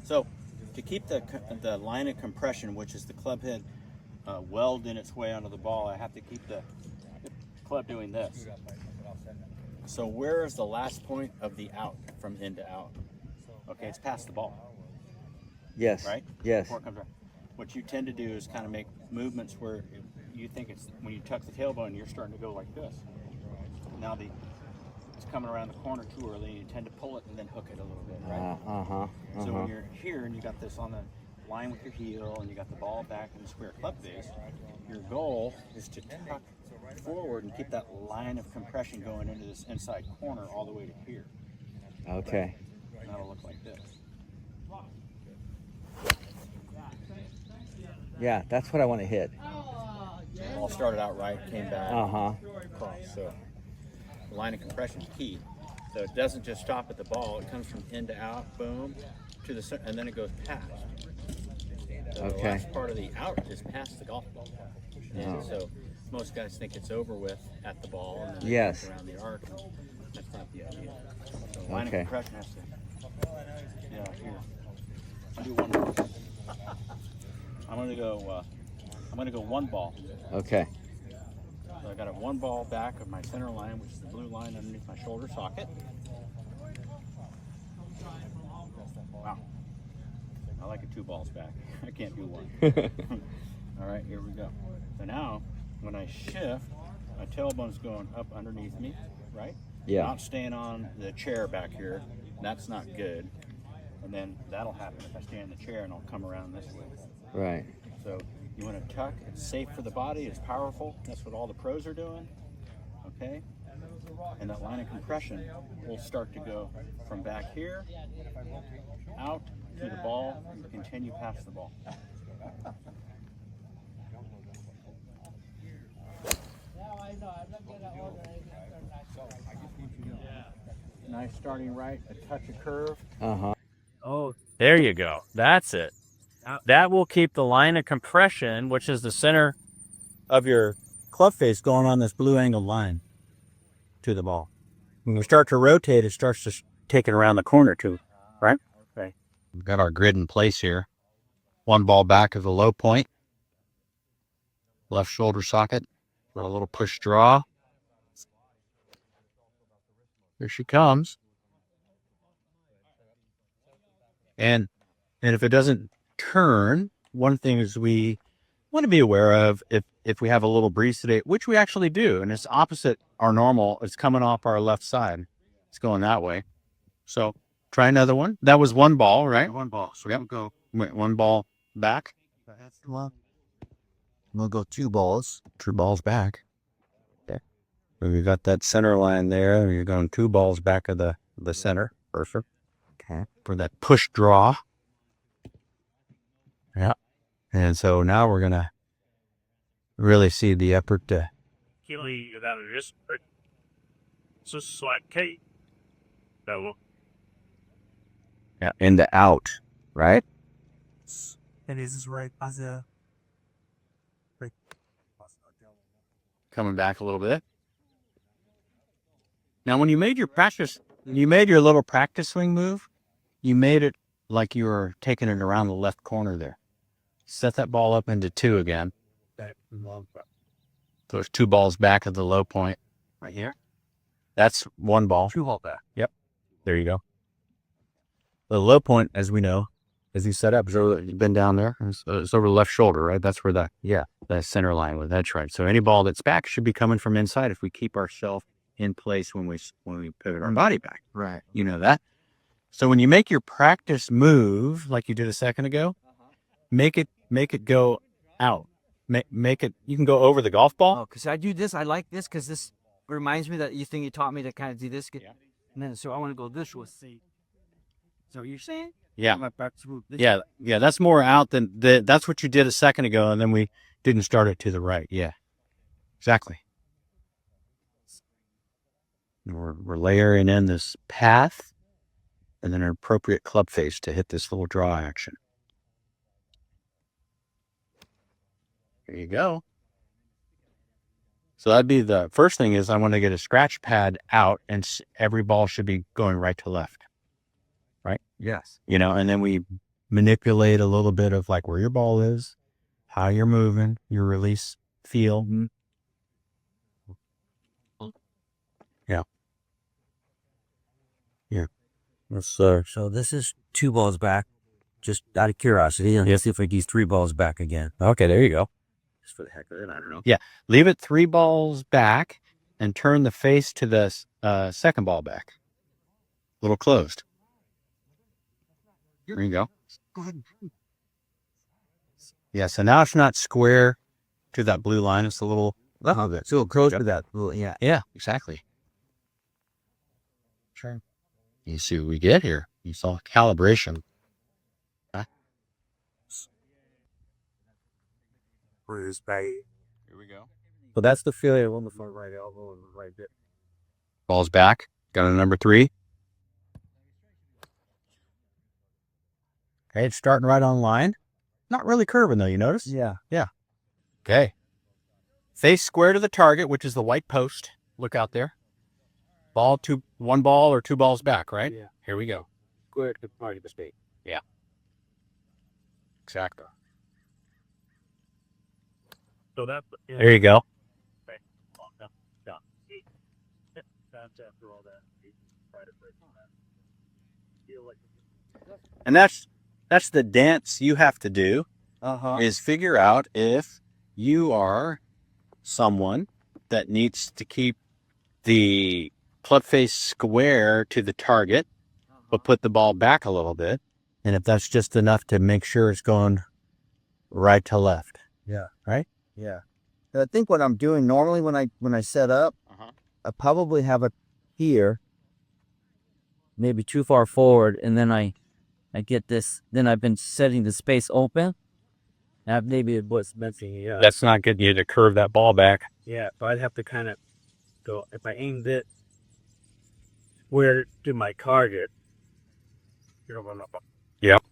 So to keep the line of compression, which is the club head weld in its way onto the ball, I have to keep the club doing this. So where is the last point of the out from in to out? Okay, it's past the ball. Yes. Right? Yes. Before it comes around. What you tend to do is kind of make movements where you think it's, when you tuck the tailbone, you're starting to go like this. Now it's coming around the corner too early, and you tend to pull it and then hook it a little bit, right? So when you're here and you got this on the line with your heel and you got the ball back in the square club face, your goal is to tuck forward and keep that line of compression going into this inside corner all the way to here. Okay. And that'll look like this. Yeah, that's what I want to hit. All started out right, came back, across. So the line of compression is key. So it doesn't just stop at the ball; it comes from in to out, boom, to the and then it goes past. So the last part of the out is past the golf ball. And so most guys think it's over with at the ball, and then they come around the arc. And that's not the idea. So the line of compression has to. Yeah, here. I'll do one more. I'm gonna go one ball. Okay. So I got a one ball back of my center line, which is the blue line underneath my shoulder socket. Wow. I like it two balls back. I can't do one. All right, here we go. So now, when I shift, my tailbone's going up underneath me, right? Yeah. Not staying on the chair back here. That's not good. And then that'll happen if I stay in the chair, and I'll come around this way. Right. So you want to tuck. It's safe for the body. It's powerful. That's what all the pros are doing. Okay? And that line of compression will start to go from back here, out to the ball, and continue past the ball. Nice starting right, a touch of curve. Oh, there you go. That's it. That will keep the line of compression, which is the center of your club face, going on this blue angled line to the ball. When we start to rotate, it starts to take it around the corner too, right? Okay. We've got our grid in place here. One ball back of the low point. Left shoulder socket. With a little push draw. Here she comes. And if it doesn't turn, one thing is we want to be aware of if we have a little breeze today, which we actually do, and it's opposite our normal. It's coming off our left side. It's going that way. So try another one. That was one ball, right? One ball. So we'll go one ball back. We'll go two balls. Two balls back. Okay. So we got that center line there. You're going two balls back of the center. Perfect. Okay. For that push draw. Yeah. And so now we're going to really see the effort to. Yeah, in the out, right? And this is right as a. Coming back a little bit. Now, when you made your little practice swing move, you made it like you were taking it around the left corner there. Set that ball up into two again. So it's two balls back of the low point. Right here? That's one ball. Two ball back. Yep. There you go. The low point, as we know, as you set up, you've been down there. It's over the left shoulder, right? That's where that center line was. That's right. So any ball that's back should be coming from inside if we keep ourselves in place when we pivot our body back. Right. You know that? So when you make your practice move, like you did a second ago, make it go out. Make it, you can go over the golf ball. Oh, because I do this. I like this because this reminds me that you think you taught me to kind of do this. And then, so I want to go this way. So you're saying? Yeah. My practice move. Yeah. That's more out than that's what you did a second ago. And then we didn't start it to the right. Yeah, exactly. We're layering in this path and then an appropriate club face to hit this little draw action. There you go. So that'd be the first thing is I want to get a scratch pad out and every ball should be going right to left. Right? Yes. And then we manipulate a little bit of like where your ball is, how you're moving, your release feel. Yeah. Yeah. So this is 2 balls back, just out of curiosity. And see if I can use 3 balls back again. Okay, there you go. Just for the heck of it, I don't know. Yeah. Leave it 3 balls back and turn the face to the second ball back. A little closed. There you go. Yeah, so now it's not square to that blue line. It's a little... It's a little close to that. Yeah. Yeah, exactly. Sure. You see what we get here. You saw calibration. Bruise back. Here we go. So that's the failure on the front right elbow and the right bit. Ball's back. Got a number 3. Okay, it's starting right on line. Not really curving though, you notice? Yeah. Okay. Face square to the target, which is the white post. Look out there. Ball, 1 ball or 2 balls back, right? Yeah. Here we go. Square to the party mistake. Yeah. Exactly. So that. There you go. That's after all that. And that's the dance you have to do, is figure out if you are someone that needs to keep the club face square to the target, but put the ball back a little bit. And if that's just enough to make sure it's going right to left. Yeah. Right? Yeah. I think what I'm doing normally when I set up, I probably have it here, maybe too far forward, and then I get this. Then I've been setting the space open. That maybe what's missing. Yeah. That's not getting you to curve that ball back. Yeah, but I'd have to kind of go, if I aimed it where to my target. Yep.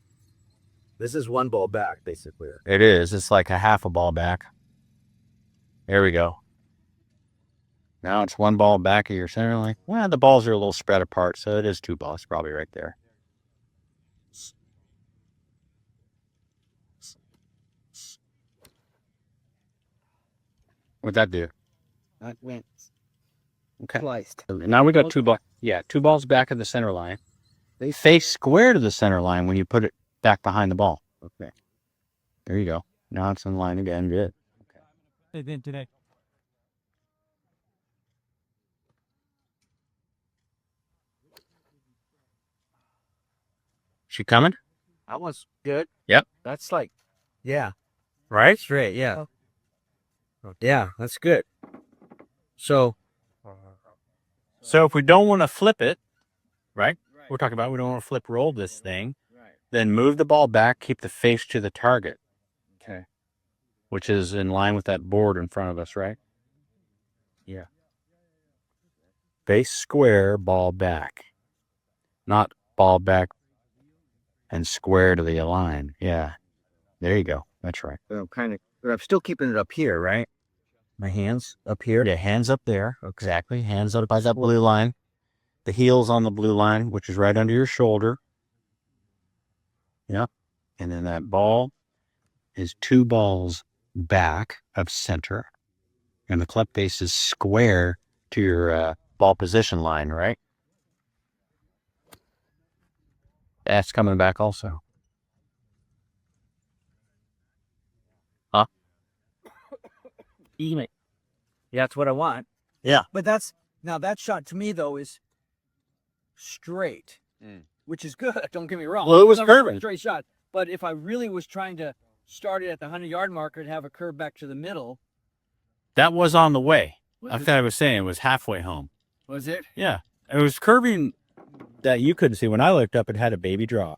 This is 1 ball back, basically. It is. It's like a half a ball back. There we go. Now it's 1 ball back of your center line. Well, the balls are a little spread apart, so it is 2 balls, probably right there. What'd that do? That went Okay. sliced. Now we got 2 balls. Yeah, 2 balls back of the center line. They face square to the center line when you put it back behind the ball. Okay. There you go. Now it's in line again. Good. Okay. Hey, then today. She coming? That was good. Yep. That's like, yeah, Right? straight. Yeah. Yeah, that's good. So So if we don't want to flip it, right? We're talking about we don't want to flip roll this thing. Then move the ball back, keep the face to the target. Okay. Which is in line with that board in front of us, right? Yeah. Face square, ball back. Not ball back and square to the line. Yeah. There you go. That's right. I'm I'm still keeping it up here, right? My hands up here. Yeah, hands up there. Exactly. Hands up by that blue line. The heels on the blue line, which is right under your shoulder. Yep. And then that ball is 2 balls back of center. And the club face is square to your ball position line, right? That's coming back also. Huh? Even. Yeah, that's what I want. Yeah. But now that shot to me though is straight, which is good. Don't get me wrong. Well, it was It's not a curving. straight shot. But if I really was trying to start it at the 100-yard marker and have a curve back to the middle, That was on the way. I thought I was saying it was halfway home. was it? Yeah. It was curving that you couldn't see. When I looked up, it had a baby draw.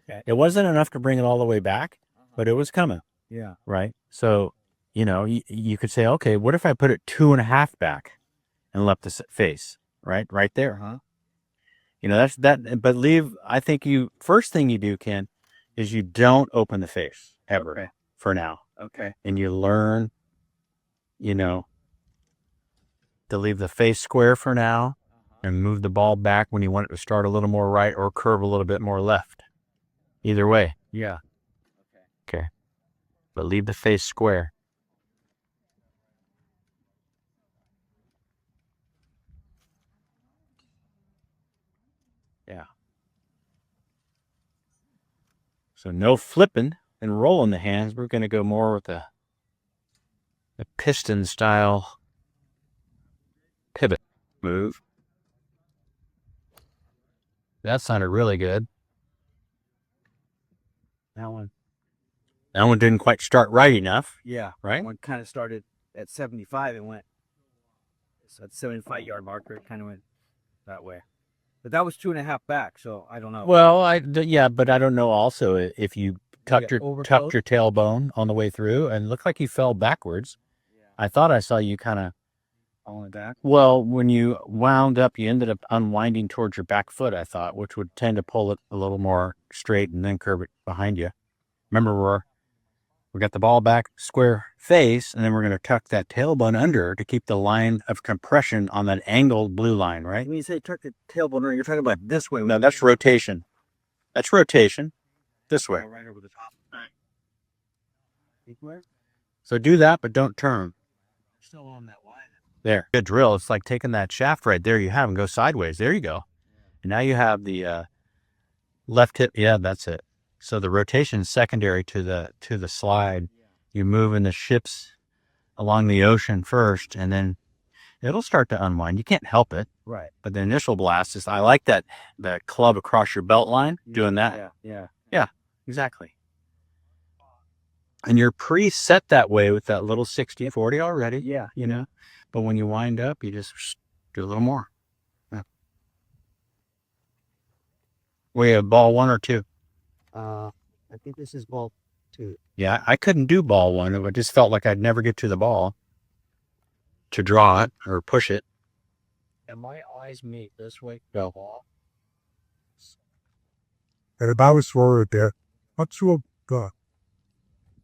Okay. It wasn't enough to bring it all the way back, but it was coming. Yeah. Right. So, you could say, okay, what if I put it 2.5 back and left the face, right there. That's that. But I think first thing you do, Ken, is you don't open the face ever for now. Okay. And you learn, to leave the face square for now and move the ball back when you want it to start a little more right or curve a little bit more left. Either way. Yeah. Okay. But leave the face square. Yeah. So no flipping and rolling the hands. We're going to go more with a piston style pivot move. That sounded really good. That one didn't quite start right enough. Yeah. Right? One kind of started at 75 and went. So at 75-yard marker, it kind of went that way. But that was 2.5 back, so I don't know. Well, yeah, but I don't know also if you tucked your overclosed? tailbone on the way through and looked like you fell backwards. Yeah. I thought I saw you kind of, Falling back. well, when you wound up, you ended up unwinding towards your back foot, I thought, which would tend to pull it a little more straight and then curve it behind you. Remember, we got the ball back square face, and then we're going to tuck that tailbone under to keep the line of compression on that angled blue line, right? When you say tuck the tailbone under, you're talking about this way. No, that's rotation. That's rotation. This way. Right over the top. So do that, but don't turn. Still on that line. There. Good drill. It's like taking that shaft right there you have and go sideways. There you go. And now you have the left hip. Yeah, that's it. So the rotation is secondary to the slide. You move in the ships along the ocean first, and then it'll start to unwind. You can't help it. Right. But the initial blast is, I like that club across your belt line, doing that. Yeah. Exactly. And you're preset that way with that little 60-40 already. Yeah. You know, but when you wind up, you just do a little more. Yeah. We have ball 1 or 2. I think this is ball 2. Yeah, I couldn't do ball 1. It just felt like I'd never get to the ball to draw it or push it. And my eyes meet this way. Go. And if I was for it there, not sure God.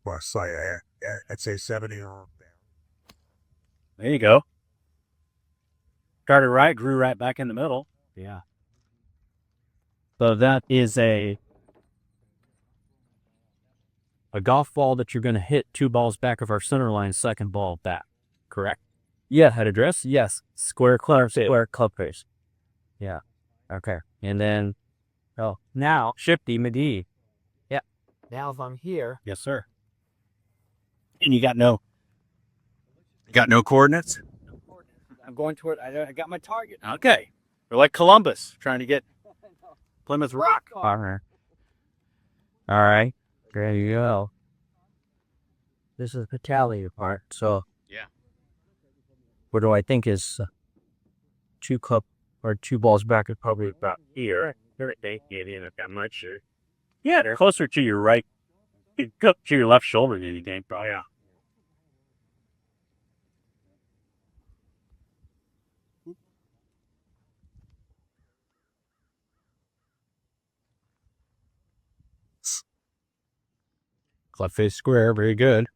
Well, say I'd say 70 or There you go. Started right, grew right back in the middle. Yeah. So that is a golf ball that you're going to hit 2 balls back of our center line, second ball back. Correct? Yeah, head address. Yes. Square club face. Yeah. Okay. And then, now shifty McGee. Yeah. Now if I'm here, Yes, sir. And you got no coordinates? I'm going toward. I got my target. Okay. We're like Columbus trying to get Plymouth Rock. All right. There you go. This is the tally part. So Yeah. What do I think is 2 balls back is probably about here. They get in. I'm not sure. Yeah, they're closer to your right, to your left shoulder than anything. Probably. Yeah. Club face square. Very good.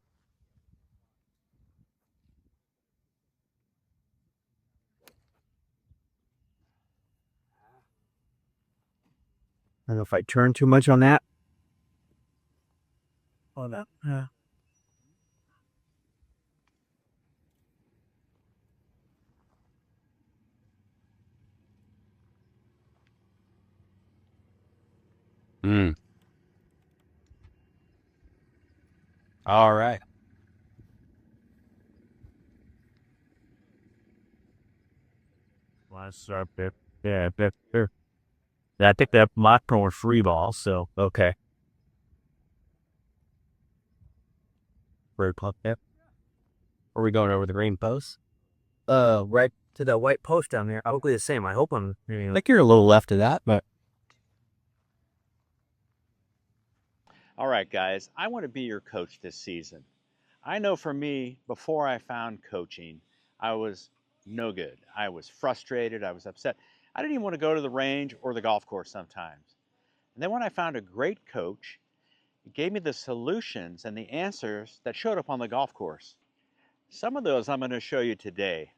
I don't know if I turn too much on that. Oh, that. All right. Yeah, I think that my pro was 3 balls. So okay. Road club. Yep. Are we going over the green post? Right to the white post down there. Probably the same. I hope I'm. I think you're a little left of that, but. All right, guys, I want to be your coach this season. I know for me, before I found coaching, I was no good. I was frustrated. I was upset. I didn't even want to go to the range or the golf course sometimes. And then when I found a great coach, it gave me the solutions and the answers that showed up on the golf course. Some of those I'm going to show you today.